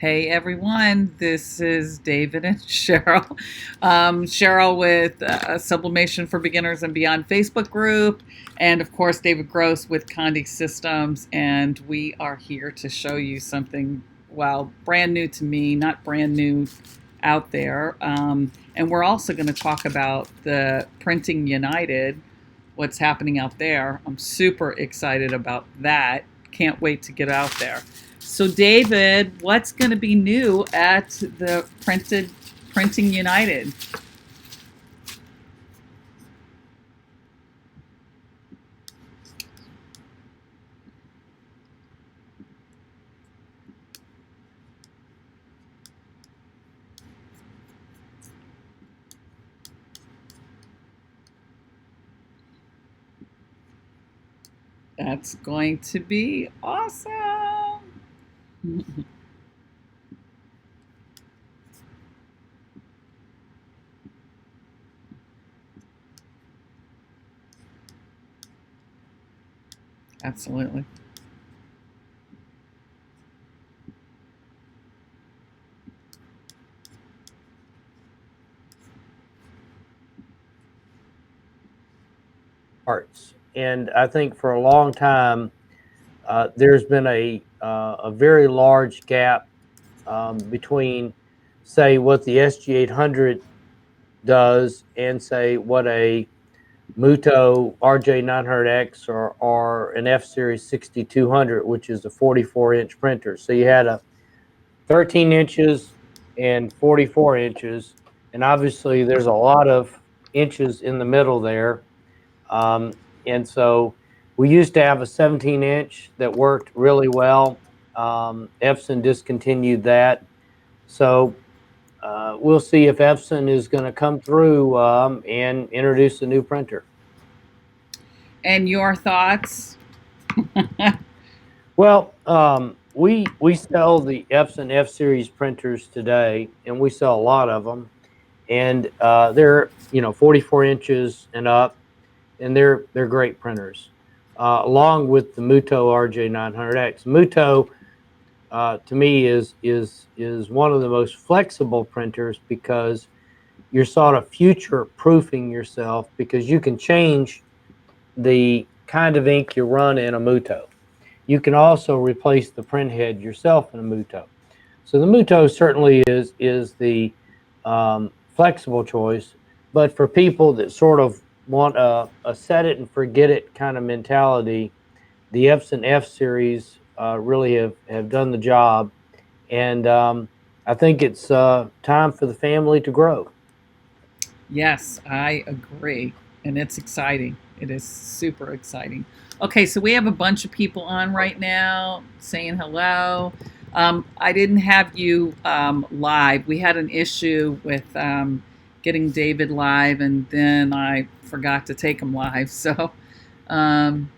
Hey everyone, this is David and Cheryl. Cheryl with Sublimation for Beginners and Beyond Facebook group, and of course David Gross with Condi Systems. And we are here to show you something, well, brand new to me, not brand new out there. And we're also going to talk about the Printing United, what's happening out there. I'm super excited about that. Can't wait to get out there. So, David, what's going to be new at the Printing United? That's going to be awesome. Absolutely. Arts. And I think for a long time, there's been a very large gap between, say, what the SG800 does and, say, what a Muto RJ900X or an F Series 6200, which is a 44-inch printer. So you had a 13 inches and 44 inches, and obviously there's a lot of inches in the middle there. And so we used to have a 17-inch that worked really well. Epson discontinued that. So we'll see if Epson is going to come through and introduce a new printer. And your thoughts? Well, we sell the Epson F Series printers today, and we sell a lot of them. And they're 44 inches and up, and they're great printers. Along with the Muto RJ900X. Muto, to me, is one of the most flexible printers because you're sort of future proofing yourself because you can change the kind of ink you run in a Muto. You can also replace the print head yourself in a Muto. So the Muto certainly is the flexible choice, but for people that sort of want a set it and forget it kind of mentality, the Epson F Series really have done the job, and I think it's time for the family to grow. Yes, I agree. And it's exciting. It is super exciting. Okay, so we have a bunch of people on right now saying hello. I didn't have you live. We had an issue with getting David live, and then I forgot to take him live. So, um,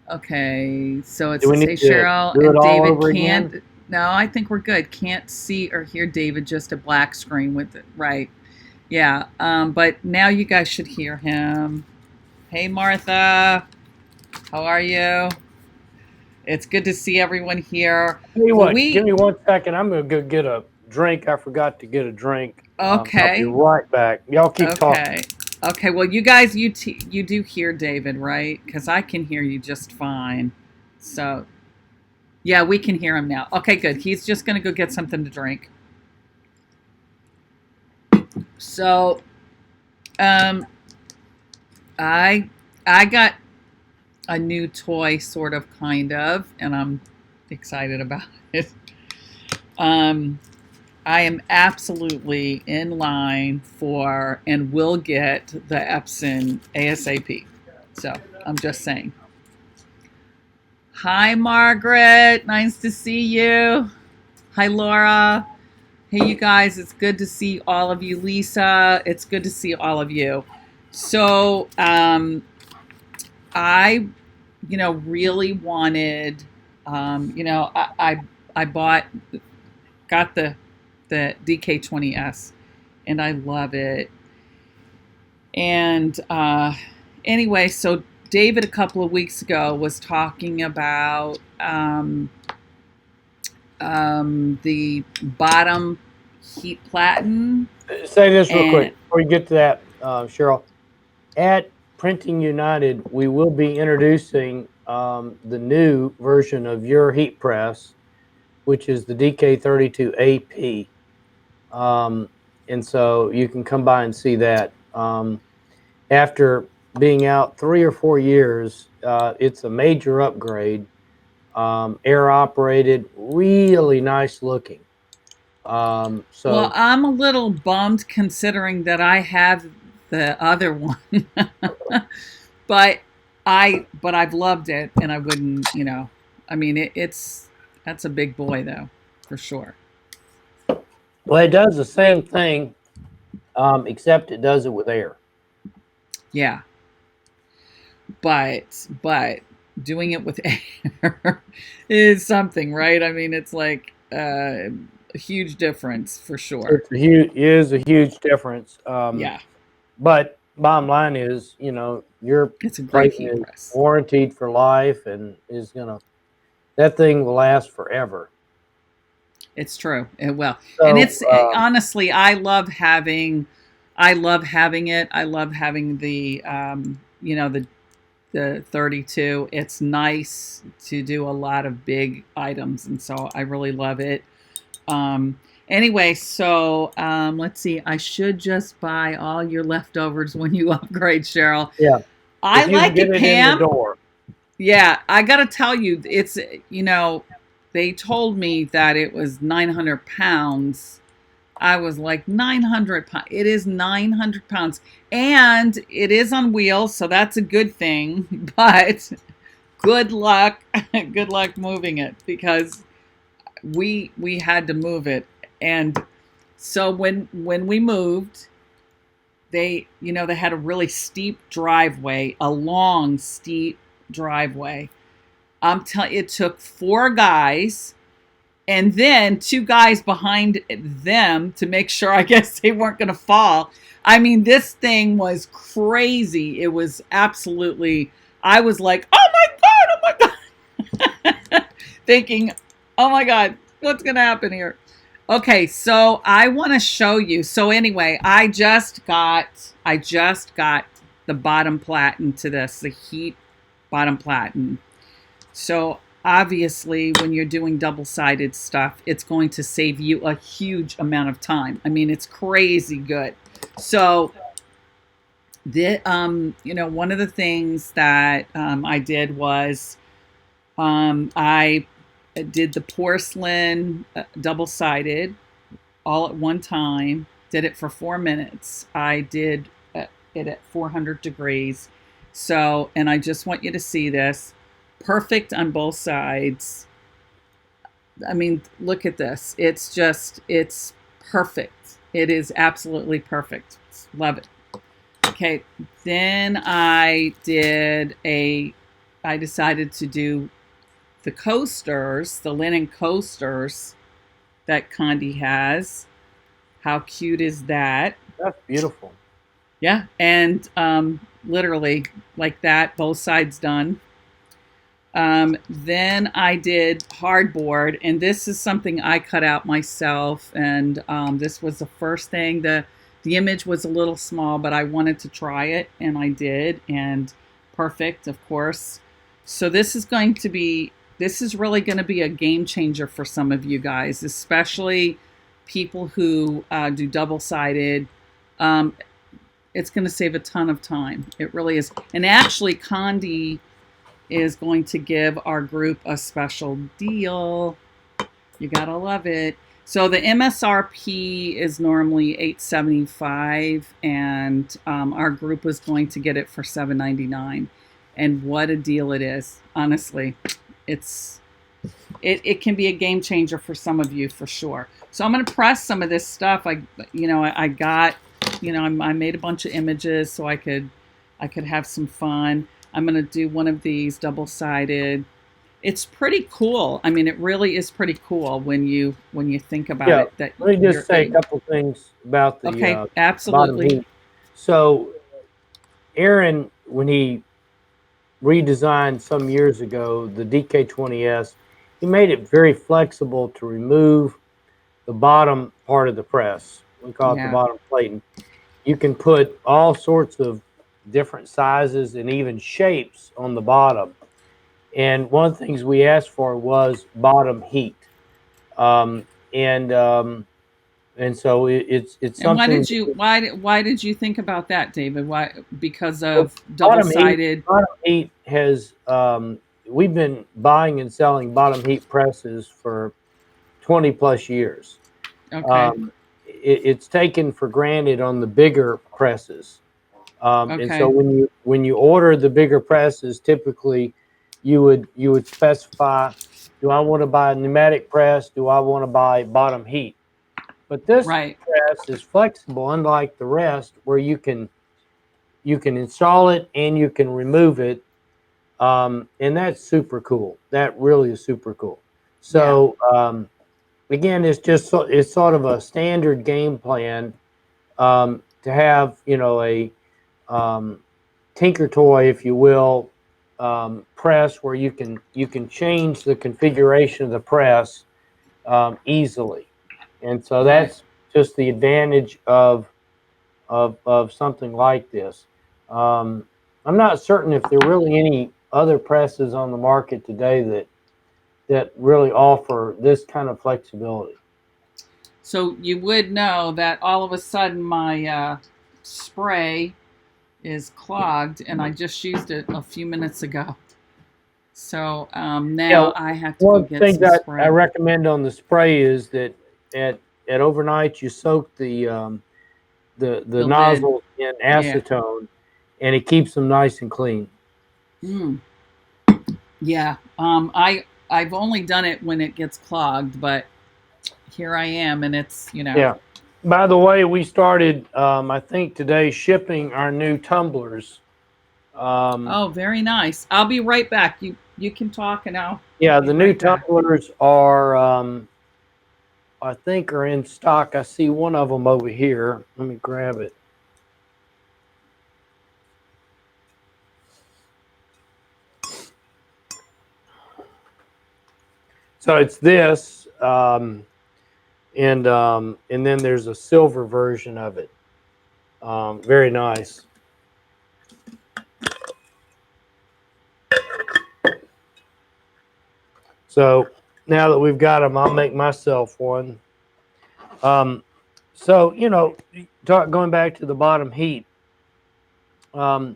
okay, so it Do we says, need hey, to Cheryl, do it and all David over again? can't. No, I think we're good. Can't see or hear David, just a black screen with it. Right. Yeah, but now you guys should hear him. Hey, Martha, how are you? It's good to see everyone here. Tell you Well, what, give we, me 1 second. I'm gonna go get a drink. I forgot to get a drink. I'll be okay, right back. Y'all keep talking. okay, okay. Well, you guys, you do hear David, right? Because I can hear you just fine. So, yeah, we can hear him now. Okay, good. He's just gonna go get something to drink. So, um, I, I got a new toy, sort of, kind of, and I'm excited about it. Um, I am absolutely in line for and will get the Epson ASAP. So I'm just saying. Hi, Margaret. Nice to see you. Hi, Laura. Hey, you guys. It's good to see all of you. Lisa, it's good to see all of you. So, I, really wanted, I bought, got the DK20S, and I love it. And anyway, so David a couple of weeks ago was talking about the bottom heat platen. Say this real And quick before you get to that, Cheryl. At Printing United, we will be introducing the new version of your heat press, which is the DK32AP. And so you can come by and see that. After being out 3 or 4 years, it's a major upgrade. Air operated, really nice looking. well, So I'm a little bummed considering that I have the other one. but I've loved it, and I wouldn't, I mean, it's that's a big boy though, for sure. well, it does the same thing, except it does it with air. Yeah, but doing it with air is something, right? I mean, it's like a huge difference for sure. It is a huge difference. Yeah, But bottom line is, your it's a great plating heat is press. warranted for life and that thing will last forever. It's true. It will. And So, it's honestly, I love having it. I love having the the 32. It's nice to do a lot of big items, and so I really love it. Anyway, so let's see. I should just buy all your leftovers when you upgrade, Cheryl. yeah, I if you can like get it, it in the Pam. door. Yeah, I got to tell you, it's, they told me that it was 900 pounds. I was like, 900 pounds. It is 900 pounds. And it is on wheels, so that's a good thing. But good luck. Good luck moving it, because we had to move it. And so when we moved, they had a really steep driveway, a long, steep driveway. I'm telling it took 4 guys and then 2 guys behind them to make sure, I guess, they weren't going to fall. I mean, this thing was crazy. It was absolutely, I was like, oh my God, thinking, oh my God, what's going to happen here? Okay, so I want to show you. So anyway, I just got the bottom platen to this, the heat bottom platen. So obviously, when you're doing double-sided stuff, it's going to save you a huge amount of time. I mean, it's crazy good. So one of the things that I did was I did the porcelain double-sided all at one time. Did it for 4 minutes. I did it at 400 degrees. So, and I just want you to see this. Perfect on both sides. I mean, look at this. It's perfect. It is absolutely perfect. Love it. Okay, then I decided to do the coasters, the linen coasters that Condi has. How cute is that? That's beautiful. Yeah, and literally like that, both sides done. Then I did hardboard, and this is something I cut out myself, and this was the first thing. The image was a little small, but I wanted to try it, and I did, and perfect, of course. So this is really going to be a game changer for some of you guys, especially people who do double-sided. It's going to save a ton of time. It really is. And actually, Condi is going to give our group a special deal. You gotta love it. So the MSRP is normally $875, and our group is going to get it for $799. And what a deal it is! Honestly, it can be a game changer for some of you for sure. So I'm going to press some of this stuff. I made a bunch of images so I could have some fun. I'm going to do one of these double-sided. It's pretty cool. I mean, it really is pretty cool when you think about it. That let me just say a couple things about the absolutely. Bottom heat. So Aaron, when he redesigned some years ago the DK20S, he made it very flexible to remove the bottom part of the press. We call it the Yeah. bottom platen. You can put all sorts of different sizes and even shapes on the bottom. And one of the things we asked for was bottom heat. Um, and um, and so it's And something. why did you think about that, David? Why? Because Well, of double sided. bottom heat has we've been buying and selling bottom heat presses for 20 plus years. Okay. Um, it's taken for granted on the bigger presses. And so Okay. when you order the bigger presses, typically you would specify, do I want to buy a pneumatic press? Do I want to buy bottom heat? But this Right. press is flexible, unlike the rest, where you can install it and you can remove it, and that's super cool. That really is super cool. Yeah. So again, it's sort of a standard game plan, to have a um, tinker toy, if you will, press where you can change the configuration of the press easily, and so Right. that's just the advantage of something like this. Um, I'm not certain if there are really any other presses on the market today that really offer this kind of flexibility. So you would know that all of a sudden my spray is clogged, and I just used it a few minutes ago. So Yeah, now I have to go one get thing some that I spray. recommend on the spray is that at at overnight you soak the The lid. nozzles in Yeah. acetone, and it keeps them nice and clean. Mm. Yeah. I've only done it when it gets clogged, but here I am, and it's. Yeah. By the way, we started, I think today, shipping our new tumblers. Um, Oh, very nice. I'll be right back. You can talk, and I'll yeah, be the new right back. tumblers are, I think, are in stock. I see one of them over here. Let me grab it. So it's this, and then there's a silver version of it. Very nice. So now that we've got them, I'll make myself one. Um, so going back to the bottom heat, um,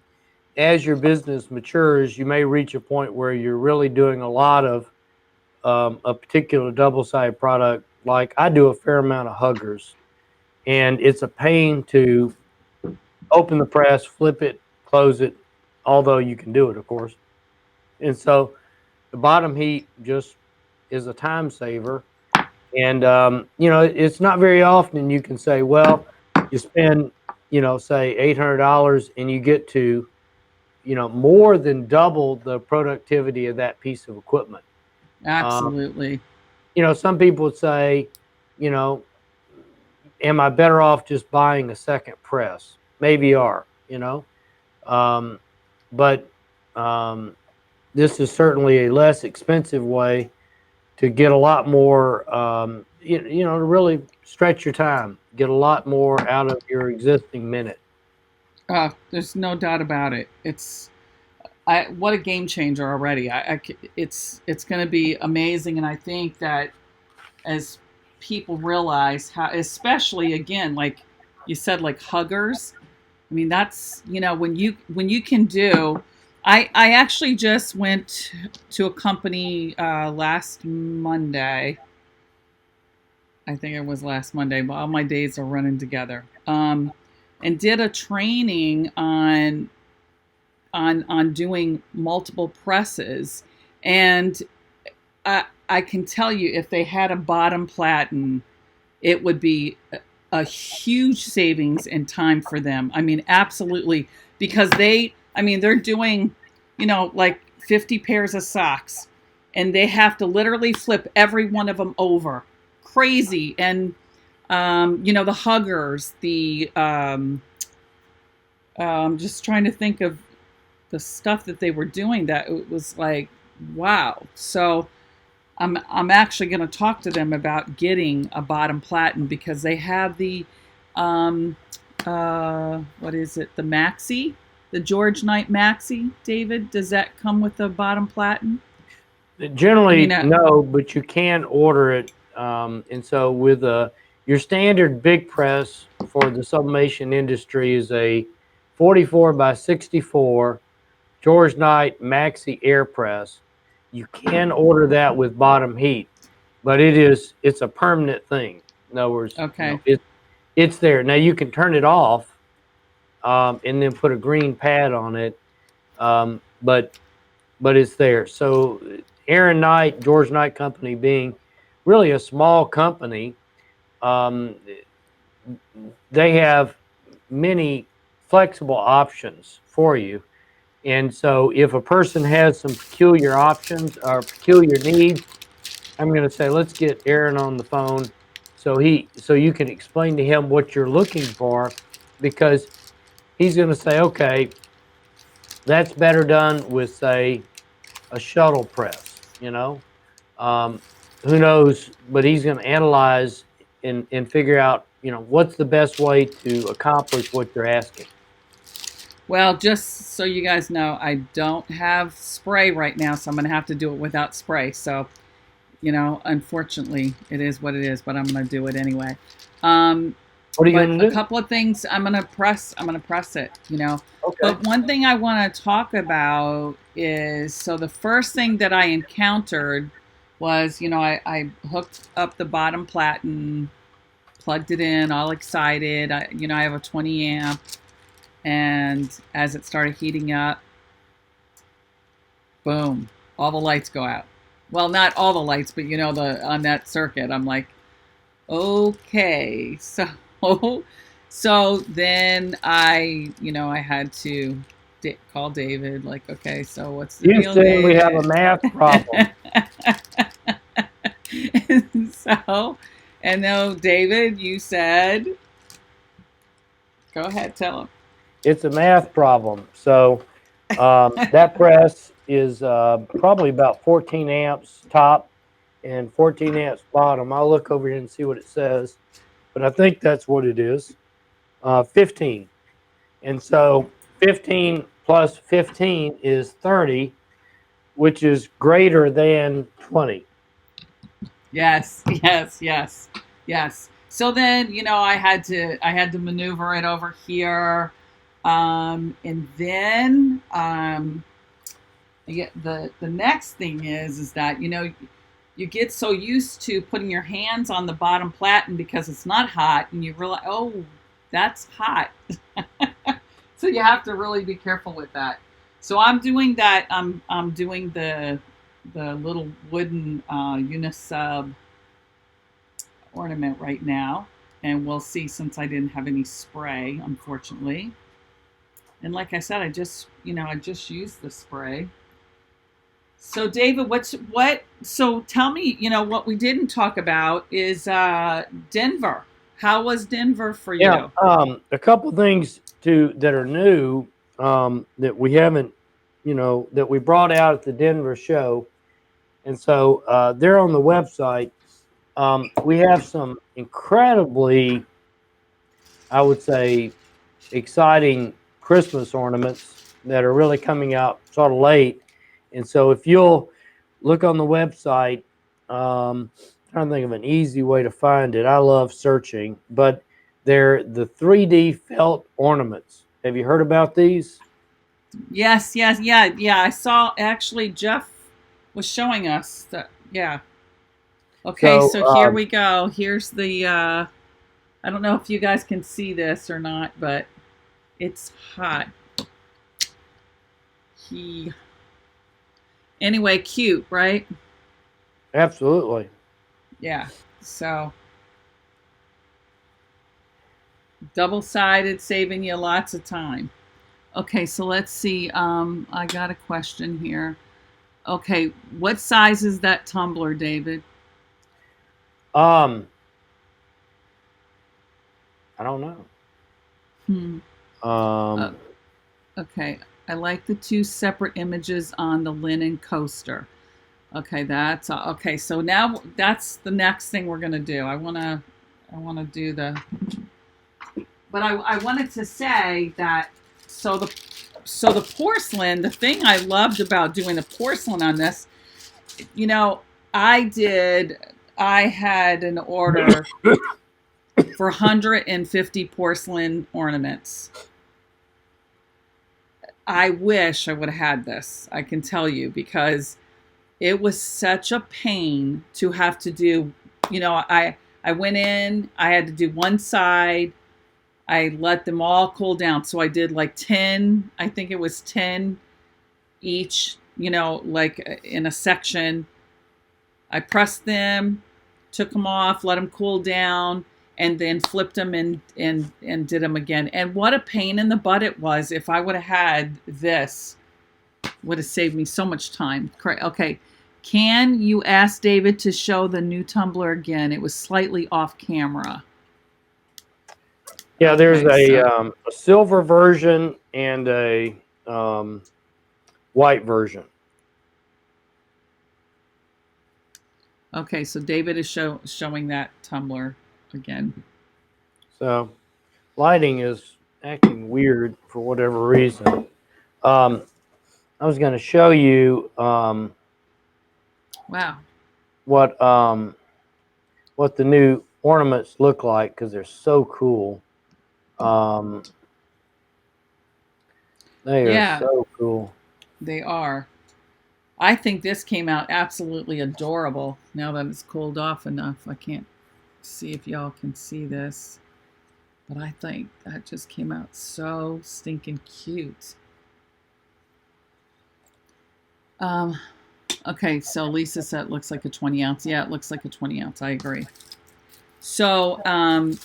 as your business matures, you may reach a point where you're really doing a lot of a particular double-sided product. Like I do a fair amount of huggers, and it's a pain to open the press, flip it, close it, although you can do it, of course. And so the bottom heat just is a time saver. And it's not very often you can say, well, you spend, say $800 and you get to, more than double the productivity of that piece of equipment. Um, Absolutely. some people would say, you know, am I better off just buying a second press? Maybe you are, um, but um, this is certainly a less expensive way to get a lot more, to really stretch your time, get a lot more out of your existing minute. There's no doubt about it. What a game changer already. It's going to be amazing, and I think that as people realize how, especially again, like you said, like huggers. I mean, that's when you can do. I actually just went to a company last Monday. I think it was last Monday, but all my days are running together. And did a training on doing multiple presses, and I can tell you if they had a bottom platen, it would be a huge savings in time for them. I mean, absolutely, because they're doing, like 50 pairs of socks, and they have to literally flip every one of them over. Crazy. And, the huggers, just trying to think of the stuff that they were doing that it was like, wow. So, I'm actually going to talk to them about getting a bottom platen because they have the um, what is it? The Maxi, the George Knight Maxi. David, does that come with a bottom platen? I mean, Generally, no, but you can order it. And so with your standard big press for the sublimation industry is a 44 by 64 George Knight Maxi Air Press. You can order that with bottom heat, but it's a permanent thing. In other words, okay. it's there. Now you can turn it off and then put a green pad on it, but it's there. So Aaron Knight, George Knight Company, being really a small company, um, they have many flexible options for you. And so if a person has some peculiar options or peculiar needs, I'm going to say, let's get Aaron on the phone so you can explain to him what you're looking for, because he's going to say, okay, that's better done with, say, a shuttle press, um, who knows, but he's going to analyze and figure out, what's the best way to accomplish what you're asking. Well, just so you guys know, I don't have spray right now, so I'm going to have to do it without spray. So, unfortunately, it is what it is, but I'm going to do it anyway. What are you But going a to do? couple of things I'm going to press it. Okay. But one thing I want to talk about is, so the first thing that I encountered was, I hooked up the bottom platen, plugged it in, all excited. I have a 20 amp, and as it started heating up, boom, all the lights go out. Well, not all the lights, but the on that circuit, I'm like, okay, so so then I had to call David, like, okay, so what's the deal, Houston, we have a David? math problem. So, and no, David, you said, go ahead, tell him. It's a math problem. So that press is probably about 14 amps top and 14 amps bottom. I'll look over here and see what it says, but I think that's what it is. 15. And so 15 plus 15 is 30, which is greater than 20. Yes, yes, yes, yes. So then, I had to maneuver it over here, and then the next thing is that you get so used to putting your hands on the bottom platen because it's not hot, and you realize, oh, that's hot. So you have to really be careful with that. So I'm doing that. I'm doing the little wooden unisub ornament right now, and we'll see, since I didn't have any spray, unfortunately. And like I said, I just used the spray. So David, so tell me, what we didn't talk about is Denver. How was Denver for Yeah, you? a couple things that are new, that we haven't, that we brought out at the Denver show, and so they're on the website. We have some incredibly, I would say, exciting Christmas ornaments that are really coming out sort of late. And so if you'll look on the website, trying to think of an easy way to find it. I love searching, but they're the 3D felt ornaments. Have you heard about these? Yes, yes, yeah, yeah. I saw, actually, Jeff was showing us that. Yeah. Okay, So so here we go. Here's the. I don't know if you guys can see this or not, but it's hot. He. Anyway, cute, right? absolutely. Yeah. So double sided, saving you lots of time. Okay, so let's see. I got a question here. Okay, what size is that tumbler, David? Um, I don't know. Hmm. Uh, Um, okay, I like the two separate images on the linen coaster. Okay, that's okay. So now that's the next thing we're gonna do. I wanna do the. But I wanted to say that so the porcelain. The thing I loved about doing the porcelain on this, you know, I did. I had an order for 150 porcelain ornaments. I wish I would have had this. I can tell you because it was such a pain to have to do. I went in. I had to do one side. I let them all cool down. So I did like 10. I think it was 10 each. Like in a section. I pressed them, took them off, let them cool down, and then flipped them and did them again. And what a pain in the butt it was. If I would have had this, would have saved me so much time. Okay. Can you ask David to show the new tumbler again? It was slightly off camera. Yeah, there's Okay, a silver version and a white version. Okay, so David is showing that tumbler again. So lighting is acting weird for whatever reason. I was going to show you Wow. what the new ornaments look like because they're so cool. They are so cool. They are. I think this came out absolutely adorable now that it's cooled off enough. I can't see if y'all can see this, but I think that just came out so stinking cute. Okay, so Lisa said it looks like a 20 ounce. Yeah, it looks like a 20 ounce. I agree. So, I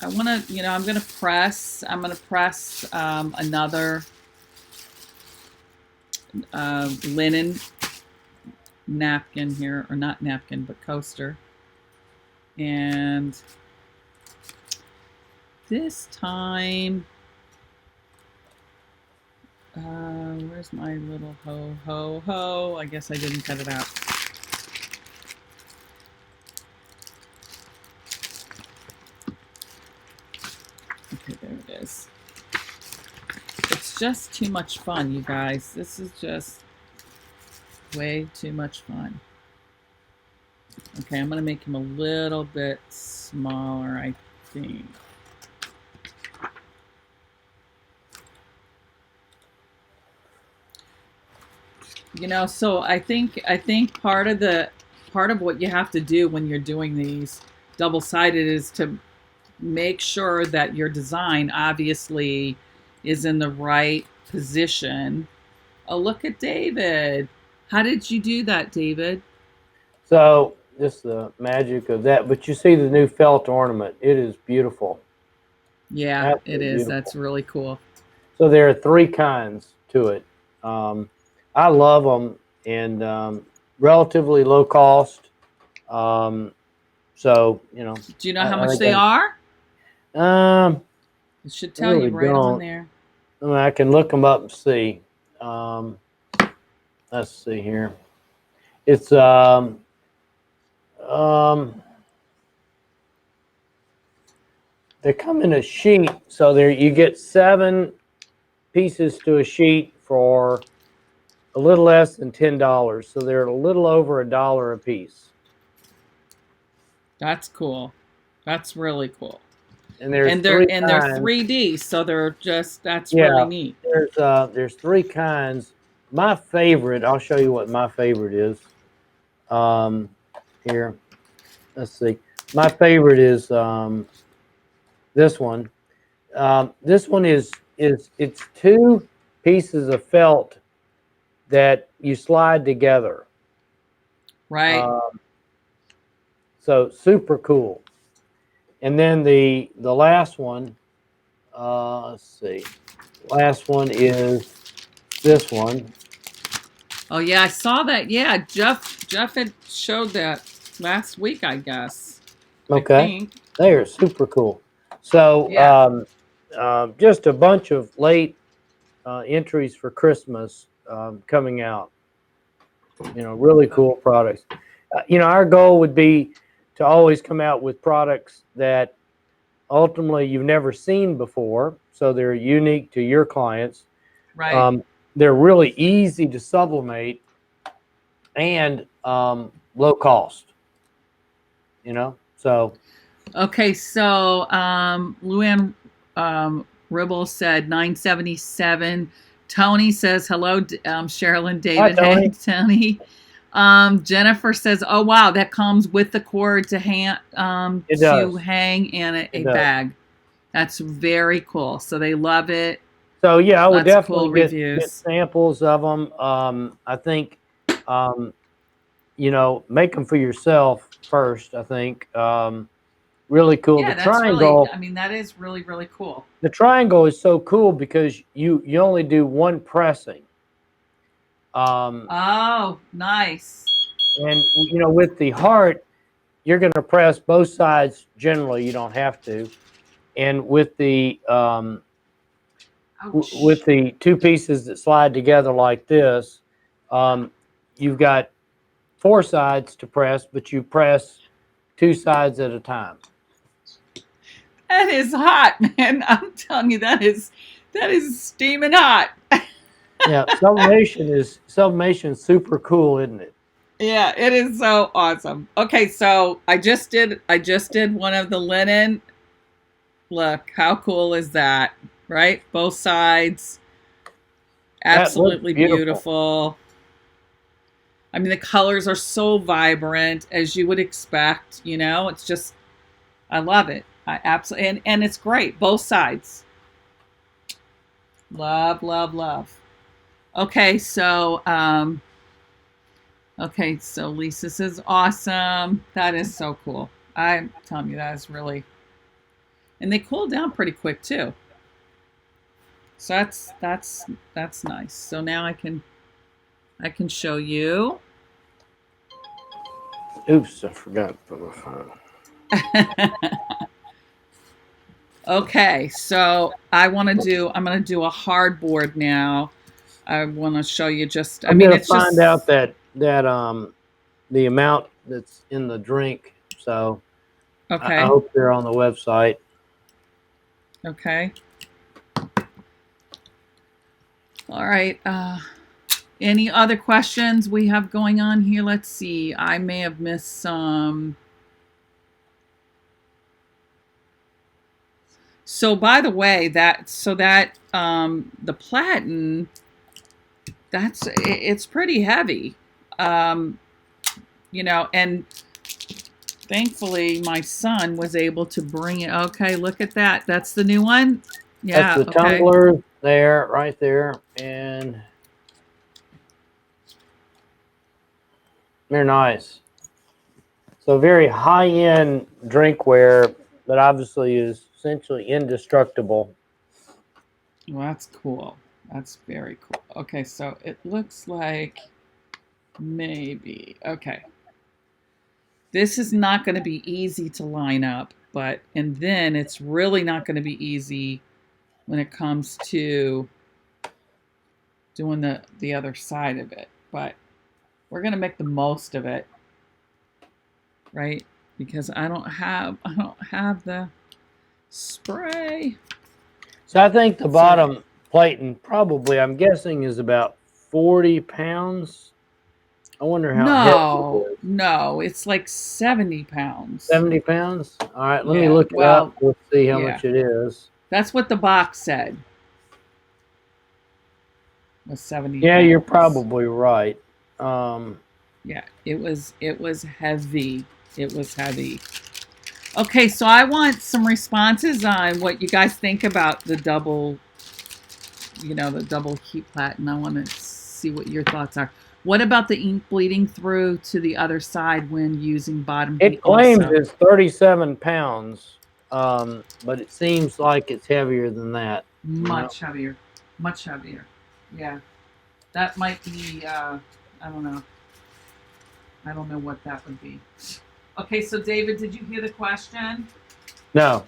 want to, I'm going to press another linen napkin here, or not napkin, but coaster. And this time, where's my little ho? I guess I didn't cut it out. Okay, there it is. It's just too much fun, you guys. This is just way too much fun. Okay, I'm going to make him a little bit smaller, I think. So I think part of what you have to do when you're doing these double-sided is to make sure that your design obviously is in the right position. Oh, look at David. How did you do that, David? So just the magic of that. But you see the new felt ornament. It is beautiful. Yeah, Absolutely it is. beautiful. That's really cool. So there are 3 kinds to it. I love them and relatively low cost. So, Do you know how much they are? It should tell really you right on there. I mean, I can look them up and see. Let's see here. It's they come in a sheet, so there you get 7 pieces to a sheet for a little less than $10. So they're a little over $1 a piece. That's cool. That's really cool. And they're 3D, so that's really neat. There's 3 kinds. My favorite, I'll show you what my favorite is. Here, let's see. My favorite is this one. This one is it's 2 pieces of felt that you slide together. Right. So super cool. And then the last one, let's see. Last one is this one. Oh yeah, I saw that. Yeah, Jeff had showed that last week, I guess. Okay. They are super cool. So just a bunch of late entries for Christmas coming out. Really cool products. Our goal would be to always come out with products that ultimately you've never seen before, so they're unique to your clients. Right. They're really easy to sublimate and low cost. So Okay, so Luann Ribble said 977. Tony says hello, Cheryl and hi, David. Hey, Tony. Tony. Jennifer says, "Oh wow, that comes with the cord to hang It does. and a It does. bag. That's very cool. So they love it. So yeah, I would Lots of cool definitely get reviews. samples of them. I think make them for yourself first. I think really cool. Yeah, that's really. I mean, that is really really cool. The triangle is so cool because you only do one pressing. Oh, nice. And with the heart, you're going to press both sides. Generally, you don't have to. And with the with the two pieces that slide together like this, you've got four sides to press, but you press two sides at a time. That is hot, man. I'm telling you, that is steaming hot. Yeah, sublimation is super cool, isn't it? Yeah, it is so awesome. Okay, so I just did one of the linen. Look, how cool is that? Right? Both sides. That looks Absolutely beautiful. beautiful. I mean, the colors are so vibrant as you would expect, It's just I love it. I absolutely and it's great. Both sides. Love, love, love. Okay, so Lisa says awesome. That is so cool. I'm telling you, that is really, and they cool down pretty quick too. So that's nice. So now I can show you. Oops, I forgot to put my phone. Okay, so I'm gonna do a hardboard now. I want to show you just. I I'm mean, gonna it's find just out that the amount that's in the drink. So I okay. hope they're on the website. Okay. All right. Any other questions we have going on here? Let's see. I may have missed some. So by the way, the platen, it's pretty heavy. Um, and thankfully my son was able to bring it. Okay, look at that. That's the new one. That's Yeah, the okay. tumbler there, right there, and they're nice. So very high-end drinkware that obviously is essentially indestructible. Well, that's cool. That's very cool. Okay, so it looks like maybe. Okay. This is not going to be easy to line up, and then it's really not going to be easy when it comes to doing the other side of it. But we're going to make the most of it, right? Because I don't have the spray. So I think the Let's see. bottom platen probably, I'm guessing, is about 40 pounds. I wonder how heavy it is. No, it's like 70 pounds. 70 pounds? All right, let me Yeah, look it up. well, We'll see how yeah. much it is. That's what the box said. Was 70 Yeah, pounds. you're probably right. Yeah, it was heavy. It was heavy. Okay, so I want some responses on what you guys think about the double, the double heat platen. I want to see what your thoughts are. What about the ink bleeding through to the other side when using bottom heat? It claims also? it's 37 pounds, but it seems like it's heavier than that. Much heavier. Much heavier. Yeah. That might be, I don't know. I don't know what that would be. Okay, so David, did you hear the question? No.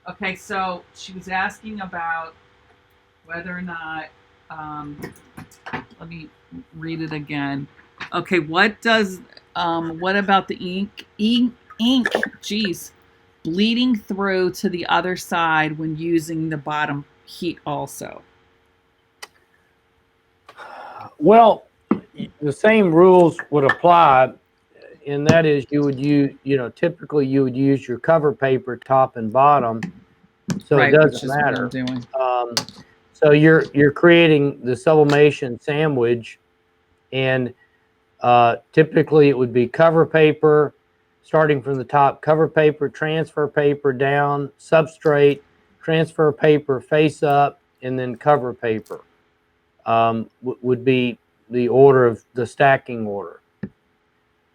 Okay, so she was asking about whether or not let me read it again. Okay, what does what about the ink, geez, bleeding through to the other side when using the bottom heat also? Well, the same rules would apply, and that is you would use, typically you would use your cover paper top and bottom, so Right, it which doesn't is what I'm matter. doing. So you're creating the sublimation sandwich, and typically it would be cover paper, starting from the top, cover paper, transfer paper down, substrate, transfer paper face up, and then cover paper would be the order of the stacking order.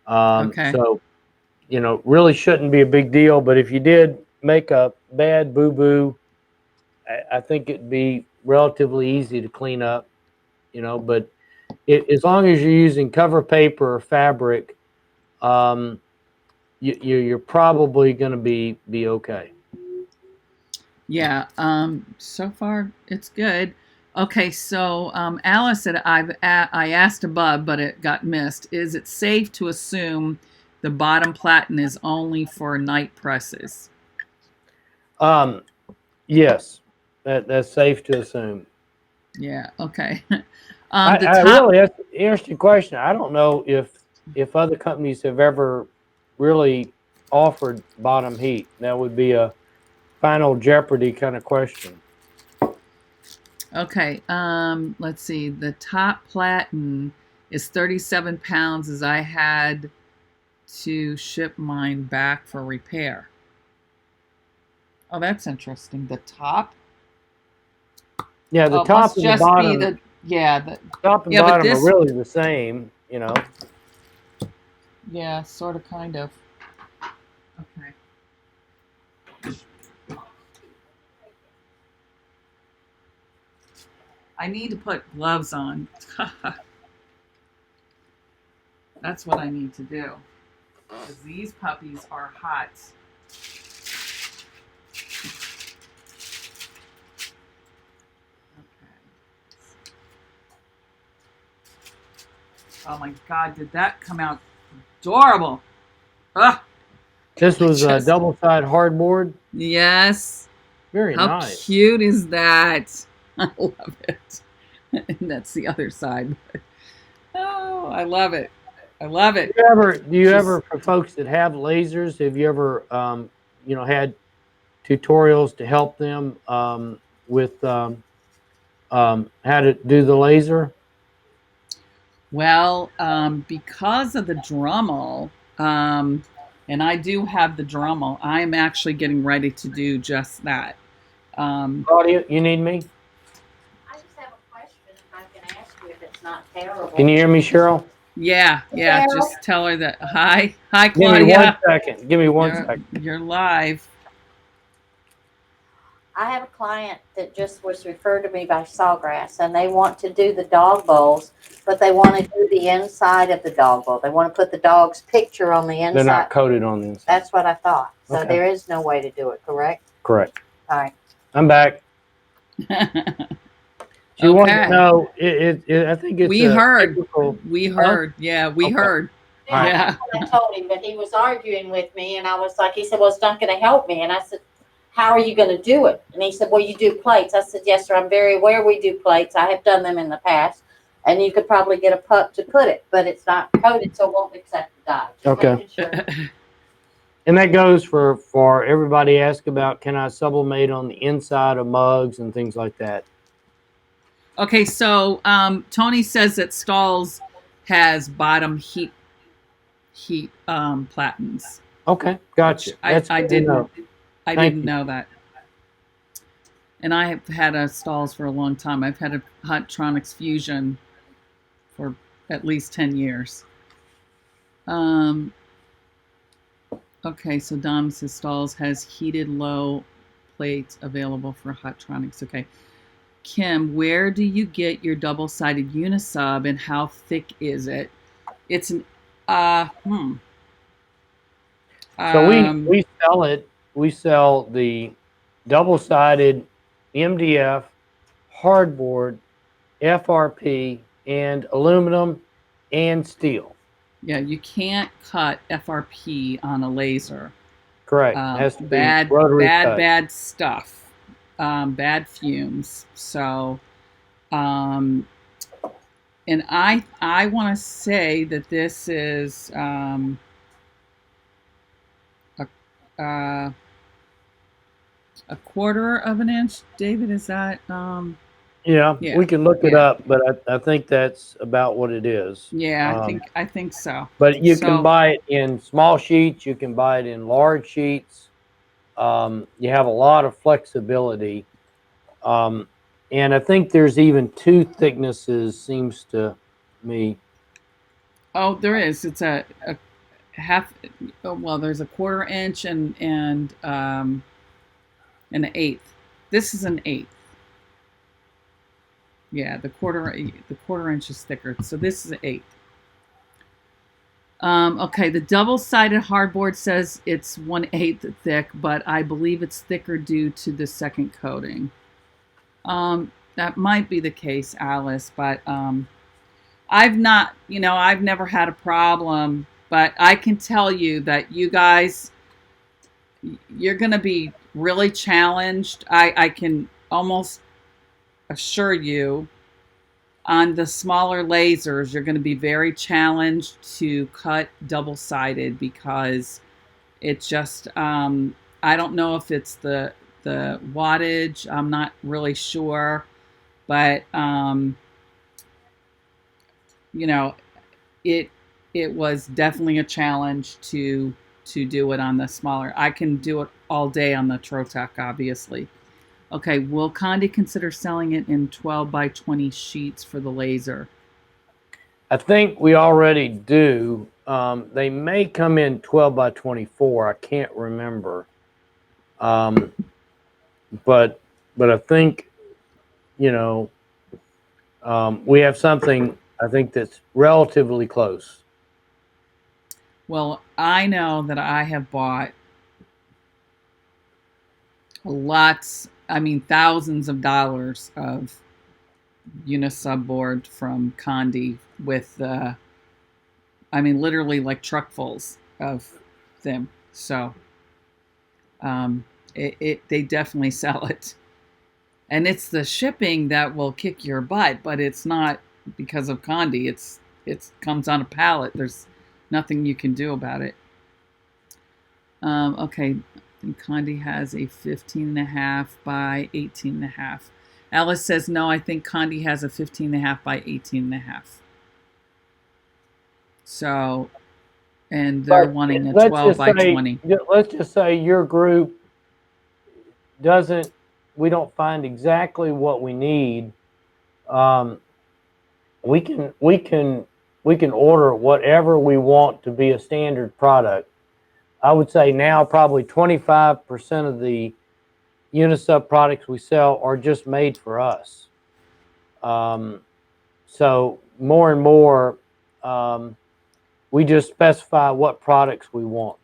Okay. So, really shouldn't be a big deal, but if you did make a bad boo-boo, I think it'd be relatively easy to clean up, but as long as you're using cover paper or fabric, you're probably going to be okay. Yeah. So far it's good. Okay, so Alice said I asked above, but it got missed. Is it safe to assume the bottom platen is only for night presses? Yes, that's safe to assume. Yeah. Okay. The I top. really, that's an interesting question. I don't know if other companies have ever really offered bottom heat. That would be a Final Jeopardy kind of question. Okay. Let's see. The top platen is 37 pounds, as I had to ship mine back for repair. Oh, that's interesting. The top. Yeah, the Oh, it top must and the just be bottom, the yeah. The, top and yeah, but bottom are this. really the same. Yeah, sort of, kind of. Okay. I need to put gloves on. That's what I need to do. Because these puppies are hot. Okay. Oh my God, did that come out adorable? Ugh, This was a just, double-side hardboard. yes. Very How nice. cute is that? I love it. And that's the other side. Oh, I love it. I love it. Do you Just ever, for folks that have lasers, have you ever, had tutorials to help them with how to do the laser? well, because of the Dremel, and I do have the Dremel, I'm actually getting ready to do just that. Claudia, you need me? I just have a question, if I can ask you if it's not terrible. Can you hear me, Cheryl? Yeah, yeah. Carol, Just tell her that. Hi, hi, Give me 1 Claudia. second. Give me one second. You're live. I have a client that just was referred to me by Sawgrass, and they want to do the dog bowls, but they want to do the inside of the dog bowl. They want to put the dog's picture on the inside. They're not coated on the inside. That's what I thought. So Okay. there is no way to do it, correct? Correct. All right. I'm back. She wanted to Okay. know. I think it's We heard. typical. We heard. Yeah, we Okay. heard. Yeah, Yeah. that's what I told him, but he was arguing with me, and I was like, he said, well, it's not going to help me. And I said, how are you going to do it? And he said, well, you do plates. I said, yes, sir, I'm very aware we do plates. I have done them in the past. And you could probably get a pup to put it, but it's not coated, so it won't accept the dye. Just Okay. making sure. And that goes for everybody ask about, can I sublimate on the inside of mugs and things like that? Okay, so Tony says that Stalls has bottom heat platens. Okay, gotcha. I didn't you. know that. And I have had a Stalls for a long time. I've had a Hotronix Fusion for at least 10 years. Okay, so Dom says Stalls has heated low plates available for Hotronix. Okay. Kim, where do you get your double-sided unisub and how thick is it? It's an So we sell it. We sell the double-sided MDF hardboard FRP and aluminum and steel. Yeah, you can't cut FRP on a laser. Correct. It has to be Bad, rotary bad, cut. bad stuff. Bad fumes. So, and I want to say that this is a, uh, a quarter of an inch. David, is that? Yeah, Yeah, we can look it yeah, up, but I think that's about what it is. yeah. I think so. But you can So, buy it in small sheets. You can buy it in large sheets. You have a lot of flexibility. Um, and I think there's even two thicknesses, seems to me. oh, there is. It's a half. Oh, well, there's a quarter inch and an eighth. This is an eighth. Yeah, the quarter inch is thicker. So this is an eighth. Okay, the double-sided hardboard says it's 1/8 thick, but I believe it's thicker due to the second coating. That might be the case, Alice, but I've never had a problem, but I can tell you that you guys, you're going to be really challenged. I can almost assure you on the smaller lasers, you're going to be very challenged to cut double-sided because it just, I don't know if it's the wattage. I'm not really sure, but you know, it it was definitely a challenge to do it on the smaller. I can do it all day on the Trotec, obviously. Okay, will Condi consider selling it in 12 by 20 sheets for the laser? I think we already do. They may come in 12 by 24. I can't remember. Um, but I think, you know, we have something, I think, that's relatively close. Well, I know that I have bought lots, I mean, thousands of dollars of unisub board from Condi with, I mean, literally like truckfuls of them. So they definitely sell it. And it's the shipping that will kick your butt, but it's not because of Condi. It comes on a pallet. There's nothing you can do about it. Okay, I think Condi has a 15.5 by 18.5. Alice says no. I think Condi has a 15.5 by 18.5. So, and they're But wanting a 12 by 20. let's just say your group doesn't, we don't find exactly what we need. Um, we can order whatever we want to be a standard product. I would say now probably 25% of the Unisub products we sell are just made for us. So more and more, we just specify what products we want.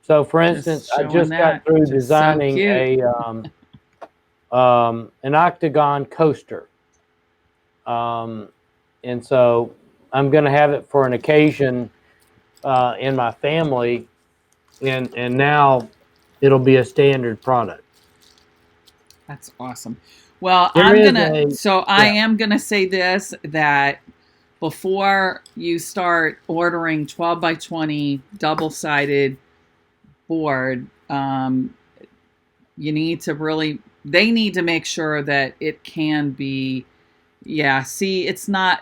So, for instance, Just I showing just got that. through Just so designing cute. an octagon coaster, and so I'm going to have it for an occasion in my family, and now it'll be a standard product. That's awesome. Well, There is a I yeah. am gonna say this, that before you start ordering 12 by 20 double-sided board, you need to really, they need to make sure that it can be, yeah, see, it's not,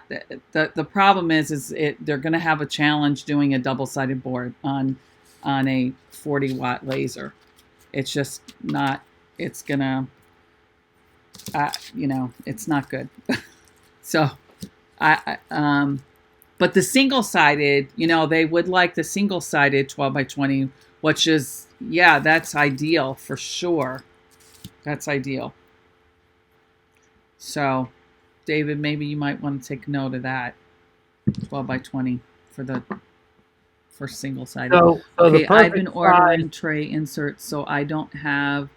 the problem is they're going to have a challenge doing a double-sided board on a 40-watt laser. It's just not, it's gonna, it's not good. So but the single-sided, they would like the single-sided 12 by 20, which is, yeah, that's ideal for sure. That's ideal. So, David, maybe you might want to take note of that. 12 by 20 for single-sided. So the Okay, I've been perfect size. ordering tray inserts, so I don't have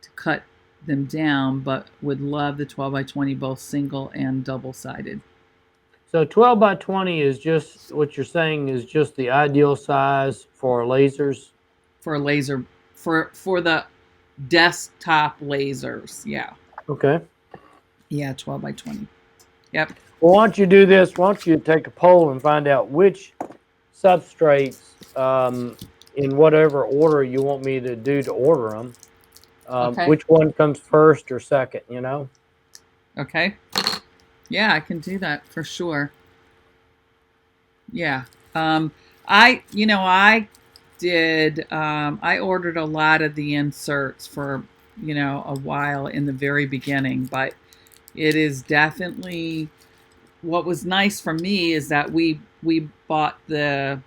to cut them down, but would love the 12 by 20, both single and double-sided. So 12 by 20 is just what you're saying is just the ideal size for lasers. For a laser, for the desktop lasers. Yeah. Okay. Yeah, 12 by 20. Yep. Well, why don't you do this? Why don't you take a poll and find out which substrates, in whatever order you want me to do to order them, Okay. which one comes first or second, you know? Okay. Yeah, I can do that for sure. Yeah. I did, I ordered a lot of the inserts for, a while in the very beginning, but it is definitely, what was nice for me is that we bought the,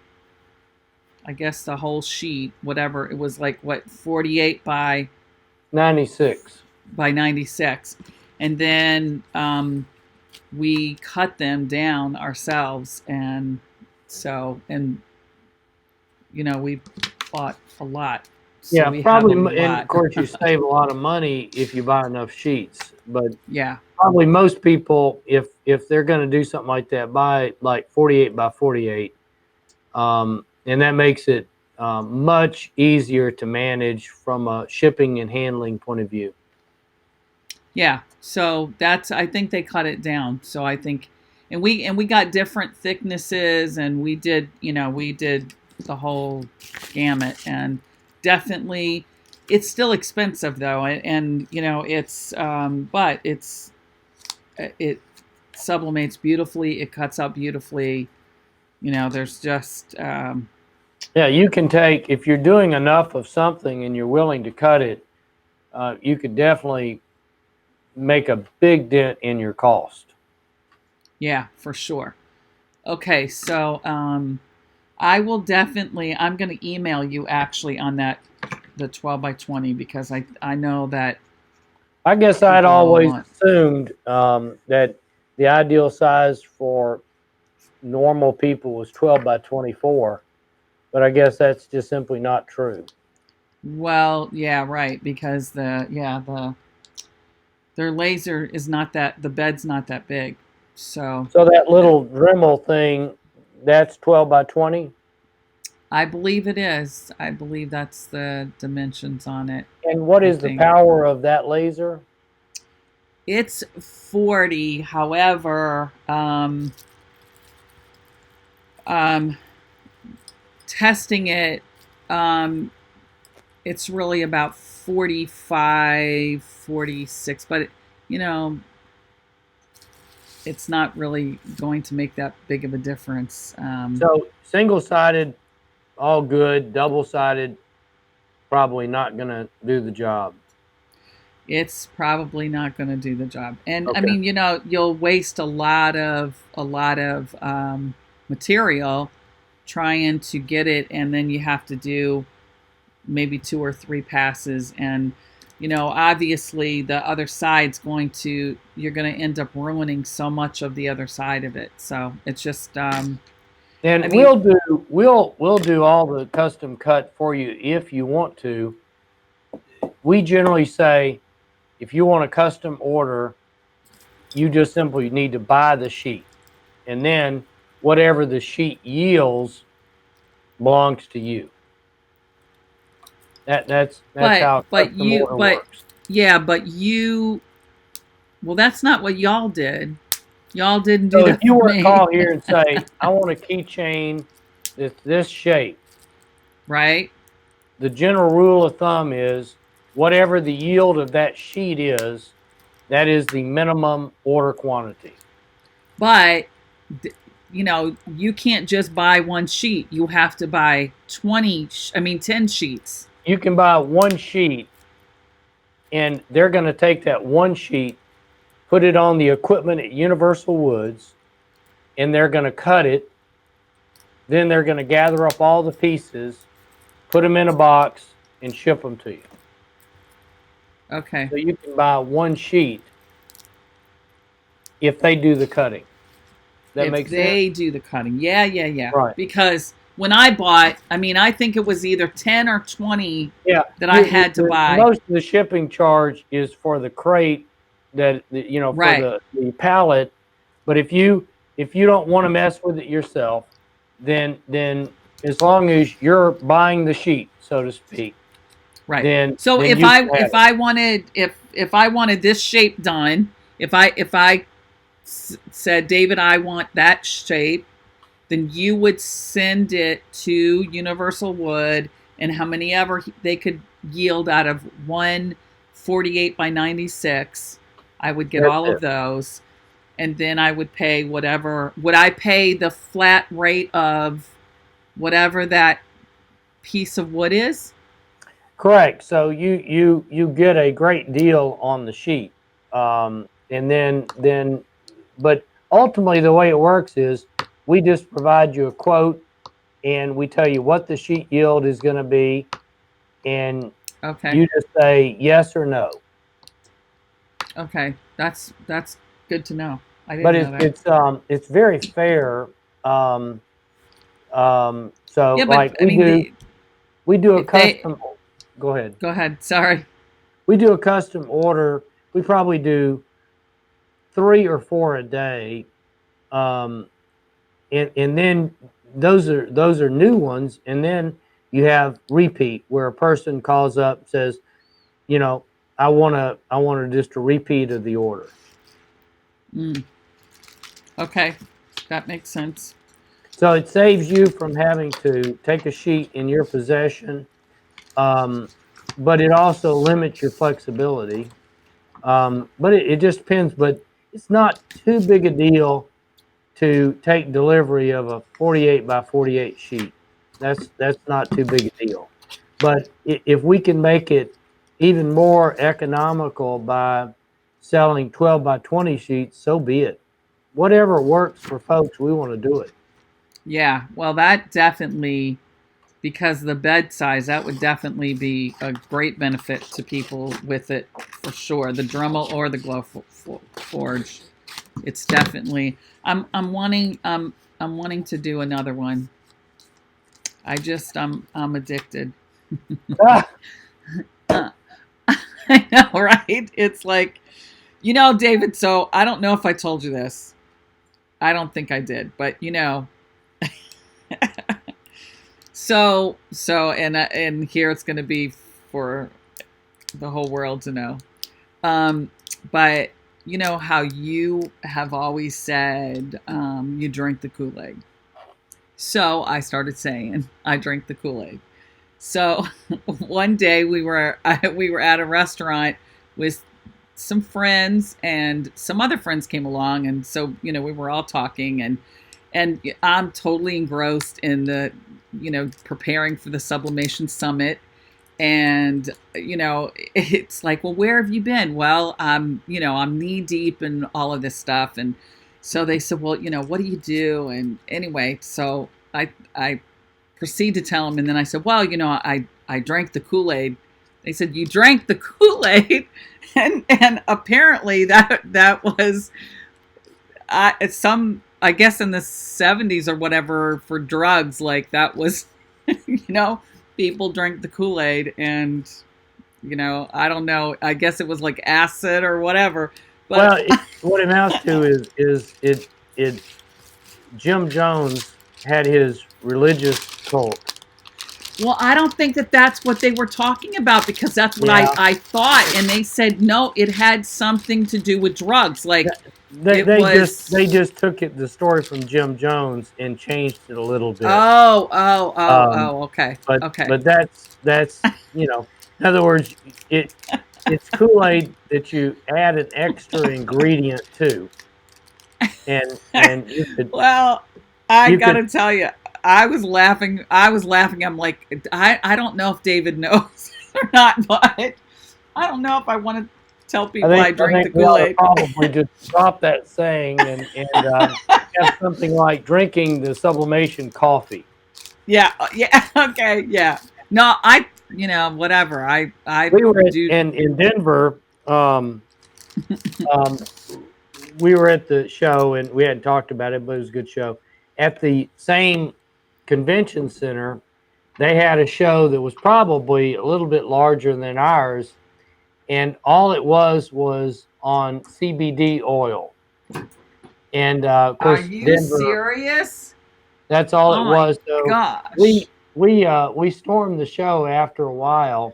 I guess the whole sheet, whatever, it was like, what, 48 by 96. by 96. And then we cut them down ourselves. And so, we bought a lot. So Yeah, we probably, have a and lot. of course you save a lot of money if you buy enough sheets. But Yeah. probably most people, if they're going to do something like that, buy like 48 by 48, and that makes it much easier to manage from a shipping and handling point of view. Yeah. So I think they cut it down. So I think, and we got different thicknesses, and we did the whole gamut, and definitely it's still expensive though. And it's, but it sublimates beautifully. It cuts out beautifully. There's just, Yeah, you can take, if you're doing enough of something and you're willing to cut it, you could definitely make a big dent in your cost. yeah, for sure. Okay, so I will definitely, I'm going to email you actually on the 12 by 20, because I know that. I guess I'd people always want- assumed that the ideal size for normal people was 12 by 24, but I guess that's just simply not true. Well, yeah, right, because their laser is not that, the bed's not that big. So So that little Dremel thing, that's 12 by 20? I believe it is. I believe that's the dimensions on it. And what I is the think. power of that laser? It's 40. However, testing it, it's really about 45, 46, but it's not really going to make that big of a difference. So single-sided, all good. Double-sided, probably not going to do the job. It's probably not going to do the job. And Okay. I mean, you'll waste a lot of material trying to get it, and then you have to do maybe 2 or 3 passes, and obviously the other side's you're going to end up ruining so much of the other side of it. So it's just And I mean, we'll do all the custom cut for you if you want to. We generally say, if you want a custom order, you just simply need to buy the sheet, and then whatever the sheet yields belongs to you. That's how custom order works. Yeah, but well, that's not what y'all did. Y'all didn't do So that if you for were to me. call here and say, I want a keychain that's this shape, Right? the general rule of thumb is whatever the yield of that sheet is, that is the minimum order quantity. But you can't just buy one sheet. You have to buy 10 sheets. You can buy one sheet, and they're going to take that one sheet, put it on the equipment at Universal Woods, and they're going to cut it. Then they're going to gather up all the pieces, put them in a box, and ship them to you. Okay. So you can buy one sheet if they do the cutting. That If makes they sense? do the cutting. Yeah. Right. Because when I bought, I mean, I think it was either 10 or 20 Yeah, that I had to buy. most of the shipping charge is for the crate for Right. the pallet. But if you don't want to mess with it yourself, then as long as you're buying the sheet, so to speak, Right. then So you can have if it. I wanted if I wanted this shape done, if I said, David, I want that shape, then you would send it to Universal Wood, and how many ever they could yield out of one 48 by 96. I would get That's all of it. those, and then I would pay whatever. Would I pay the flat rate of whatever that piece of wood is? Correct. So you get a great deal on the sheet, and but ultimately the way it works is we just provide you a quote, and we tell you what the sheet yield is going to be, and Okay. you just say yes or no. Okay. That's good to know. I But didn't know that. it's very fair. So Yeah, but like I mean, we do a if they custom. Go ahead. go ahead. Sorry. We do a custom order. We probably do 3 or 4 a day, um, and then those are new ones, and then you have repeat where a person calls up, says, you know, I want to just a repeat of the order. Mm, okay, that makes sense. So it saves you from having to take a sheet in your possession, um, but it also limits your flexibility. But it just depends. But it's not too big a deal to take delivery of a 48 by 48 sheet. That's not too big a deal. But if we can make it even more economical by selling 12 by 20 sheets, so be it. Whatever works for folks, we want to do it. Yeah, well, that definitely, because of the bed size, that would definitely be a great benefit to people with it for sure. The Dremel or the Glow Forge. It's definitely. I'm wanting to do another one. I'm addicted. Ah, I know, right? It's like, David. So I don't know if I told you this. I don't think I did, but and here it's going to be for the whole world to know. But you know how you have always said you drink the Kool-Aid. So I started saying I drink the Kool-Aid. So one day we were at a restaurant with some friends, and some other friends came along, and so we were all talking, and I'm totally engrossed in the preparing for the Sublimation Summit. And it's like, well, where have you been? Well, I'm knee deep in all of this stuff. And so they said, well, what do you do? And anyway, so I proceed to tell them, and then I said, well, I drank the Kool-Aid. They said, you drank the Kool-Aid? And apparently that was I guess in the 70s or whatever, for drugs, like that was people drank the Kool-Aid, and I don't know, I guess it was like acid or whatever, but well, what it amounts to is it. Jim Jones had his religious cult. well, I don't think that that's what they were talking about, because that's what Yeah, I thought, and they said no, it had something to do with drugs, like they it they just was. they just took the story from Jim Jones and changed it a little bit. Um, Okay, but okay. that's in other words, it's Kool-Aid that you add an extra ingredient to, and Well, I you could gotta tell you, I was laughing. I'm like, I don't know if David knows or not, but I don't know if I want to tell people I I drink the think we ought to Kool-Aid. probably just drop that saying and have something like drinking the sublimation coffee. Yeah, yeah, okay, yeah. No, whatever. I We were do. in Denver. Um, we were at the show and we hadn't talked about it, but it was a good show. At the same convention center, they had a show that was probably a little bit larger than ours, and all it was on CBD oil. And of Are course, you Denver. serious? That's all Oh it my was. So gosh. we stormed the show after a while,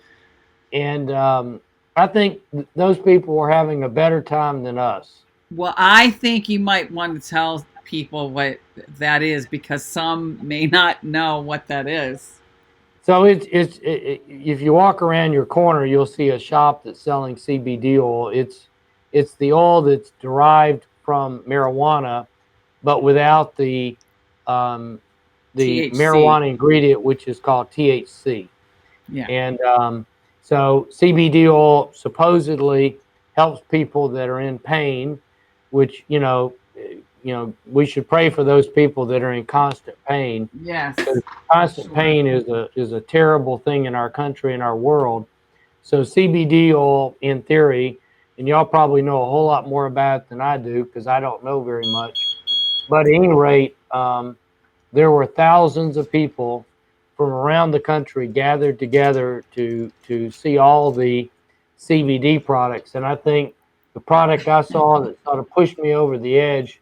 and I think those people were having a better time than us. Well, I think you might want to tell people what that is because some may not know what that is. So if you walk around your corner, you'll see a shop that's selling CBD oil. It's the oil that's derived from marijuana, but without the THC. marijuana ingredient, which is called THC. Yeah. And so CBD oil supposedly helps people that are in pain, which we should pray for those people that are in constant pain. Yes. Because constant Sure. pain is a terrible thing in our country and our world. So CBD oil, in theory, and y'all probably know a whole lot more about it than I do because I don't know very much. But at any rate, there were thousands of people from around the country gathered together to see all the CBD products. And I think the product I saw that sort of pushed me over the edge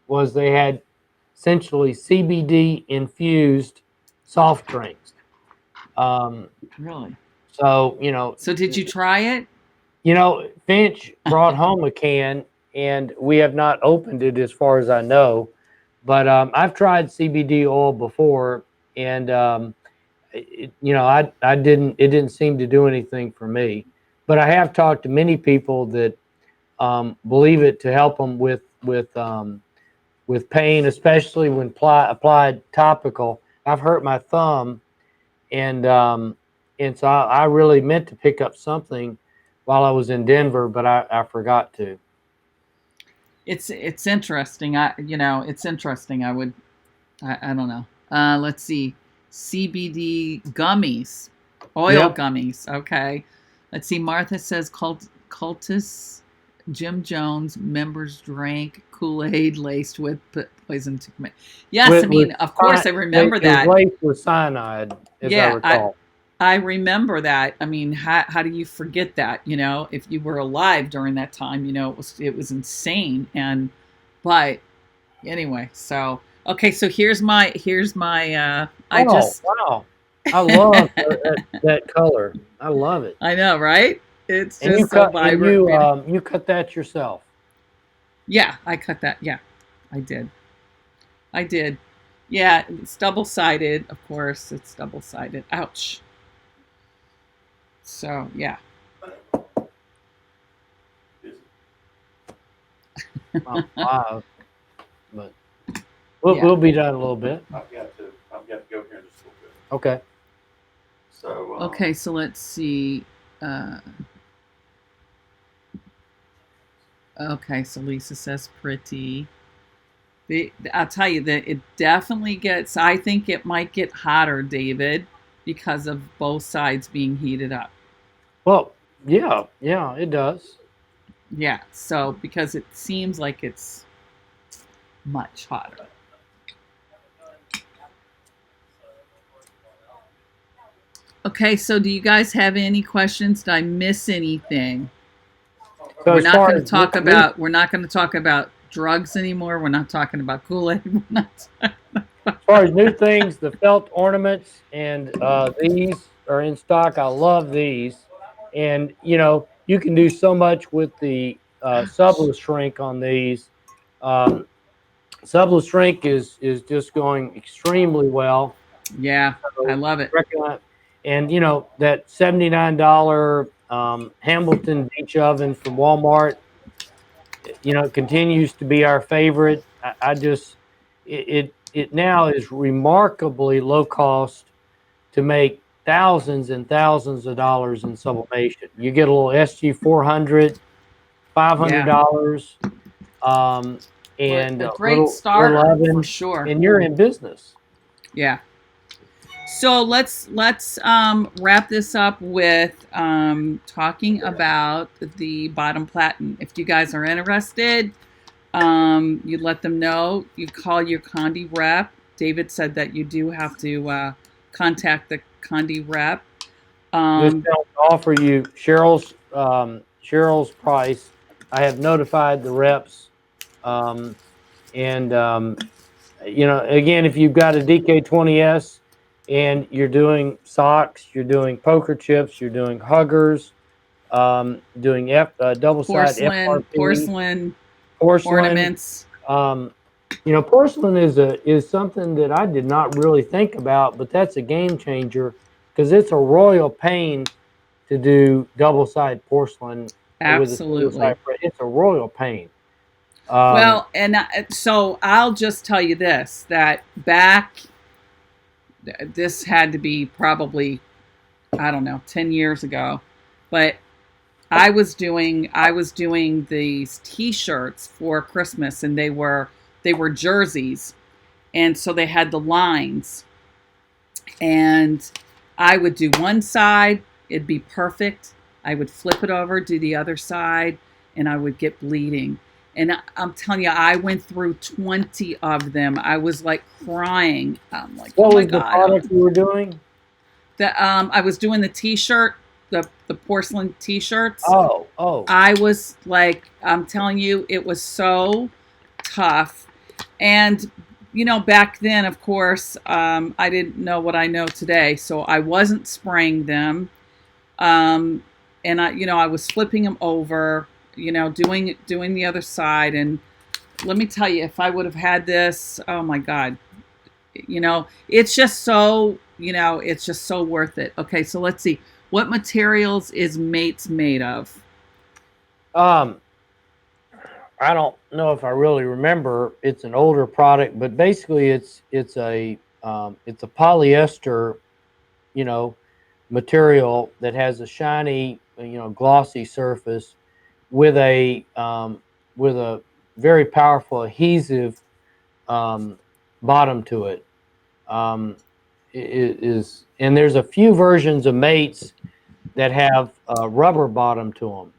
was they had essentially CBD infused soft drinks. Really? So So did you try it? Finch brought home a can, and we have not opened it as far as I know. But I've tried CBD oil before, and I didn't. It didn't seem to do anything for me. But I have talked to many people that believe it to help them with pain, especially when applied topical. I've hurt my thumb, and so I really meant to pick up something while I was in Denver, but I forgot to. It's interesting. It's interesting. I don't know. Let's see. CBD gummies, oil Yep. gummies. Okay. Let's see. Martha says cultists, Jim Jones members drank Kool-Aid laced with poison to commit. Yes, I mean, of course, I remember It was that. laced with cyanide, as I Yeah, recall. I remember that. I mean, how do you forget that? If you were alive during that time, it was insane. But anyway, so okay, so here's my Wow! I love that color. I love it. I know, right? It's And just so vibrant. you cut that yourself. Yeah, I cut that. Yeah, I did. I did. Yeah, it's double-sided, of course. It's double-sided. Ouch. So, yeah. Wow. But we'll be done in a little bit. I've got to go here in just a little bit. Okay. So Okay, so let's see. Okay, so Lisa says pretty. I'll tell you that it definitely gets, I think it might get hotter, David, because of both sides being heated up. Well, yeah, it does. Yeah, so because it seems like it's much hotter. Okay, so do you guys have any questions? Did I miss anything? So We're as not far going to as talk new- about we're not going to talk about drugs anymore. We're not talking about Kool-Aid. We're not As far as new things, the felt ornaments and these are in stock. I love these, and you can do so much with the subless shrink on these. Subless shrink is just going extremely well. Yeah, I love it. And that $79 Hamilton Beach oven from Walmart, continues to be our favorite. It now is remarkably low cost to make thousands and thousands of dollars in sublimation. You get a little SG 400, $500, and a great starter oven, for sure. and you're in business. Yeah. So let's wrap this up with talking about the bottom platen. If you guys are interested, you let them know. You call your Condi rep David said that you do have to contact the Condi rep. Just to offer you Cheryl's price. I have notified the reps, and again, if you've got a DK20S and you're doing socks, you're doing poker chips, you're doing huggers, doing double side FRP, porcelain porcelain. ornaments. Porcelain is something that I did not really think about, but that's a game changer because it's a royal pain to do double side porcelain with a single Absolutely. side print. It's a royal pain. Well, and so I'll just tell you this, that this had to be probably, I don't know, 10 years ago, but I was doing these T-shirts for Christmas, and they were jerseys, and so they had the lines, and I would do one side, it'd be perfect. I would flip it over, do the other side, and I would get bleeding. And I'm telling you, I went through 20 of them. I was like crying. I'm like, what oh my was the God. product you were doing? I was doing the T-shirt, the porcelain T-shirts. Oh. I was like, I'm telling you, it was so tough. And back then, of course, I didn't know what I know today, so I wasn't spraying them, and I was flipping them over, doing the other side. And let me tell you, if I would have had this, oh my God, it's just so worth it. Okay, so let's see, what materials is Mates made of? I don't know if I really remember. It's an older product, but basically it's a polyester, material that has a shiny, glossy surface with a very powerful adhesive bottom to it. And there's a few versions of Mates that have a rubber bottom to them.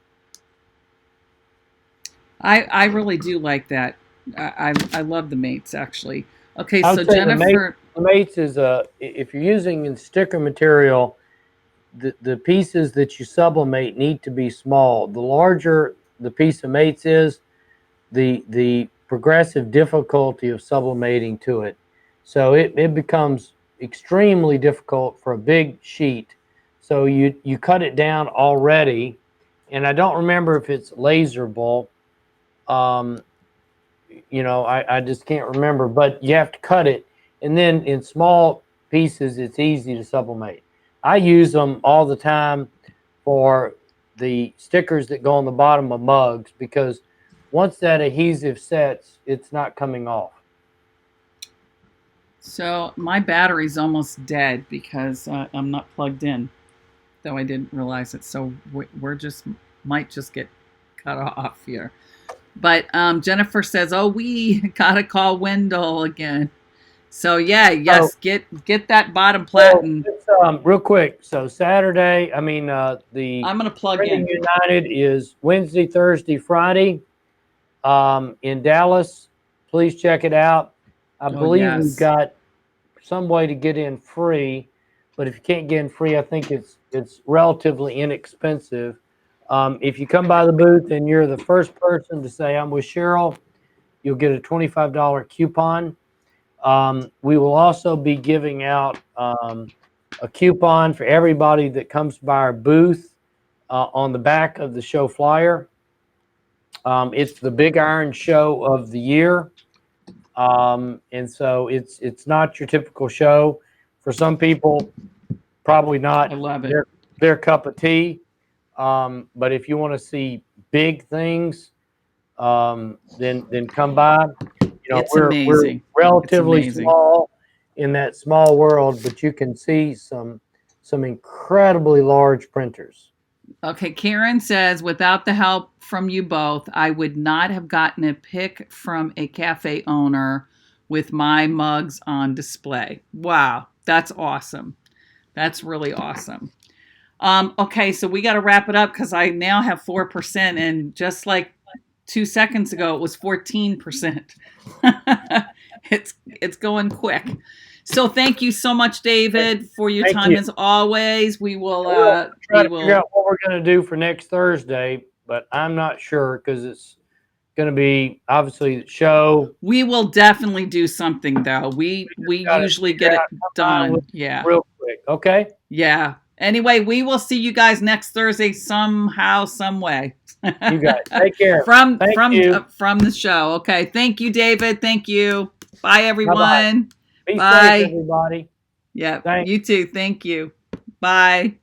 I really do like that. I love the Mates, actually. Okay, so Jennifer, the Mates is if you're using sticker material, the pieces that you sublimate need to be small. The larger the piece of Mates is, the progressive difficulty of sublimating to it. So it becomes extremely difficult for a big sheet. So you cut it down already, and I don't remember if it's laserable. I just can't remember, but you have to cut it, and then in small pieces, it's easy to sublimate. I use them all the time for the stickers that go on the bottom of mugs, because once that adhesive sets, it's not coming off. so my battery's almost dead because I'm not plugged in, though I didn't realize it. So might just get cut off here. But Jennifer says, "Oh, we gotta call Wendell again." So yes, get that bottom platen. Real quick. So Saturday, I'm gonna plug in. United is Wednesday, Thursday, Friday, in Dallas. Please check it out. I believe we've got some way to get in free, but if you can't get in free, I think it's relatively inexpensive. If you come by the booth and you're the first person to say I'm with Cheryl, you'll get a $25 coupon. We will also be giving out a coupon for everybody that comes by our booth on the back of the show flyer. It's the Big Iron Show of the year. And so it's not your typical show. For some people, probably not their cup of tea. But if you want to see big things, then come by. We're relatively small in that small world, but you can see some incredibly large printers. Okay, Karen says, without the help from you both, I would not have gotten a pick from a cafe owner with my mugs on display. Wow, that's awesome. That's really awesome. Okay, so we got to wrap it up because I now have 4%, and just like 2 seconds ago, it was 14%. it's going quick. So thank you so much, David, for your Thank time you. as always. We will Try to figure out what we're going to do for next Thursday, but I'm not sure because it's going to be obviously the show. we will definitely do something though. We gotta usually figure get it out done. Yeah. Real quick, okay? Yeah. Anyway, we will see you guys next Thursday somehow, some way. You guys take care. from Thank you. From the show. Okay. Thank you, David. Thank you. Bye, everyone. Bye-bye. Be Bye. safe, everybody. Yeah. Thanks. You too. Thank you. Bye.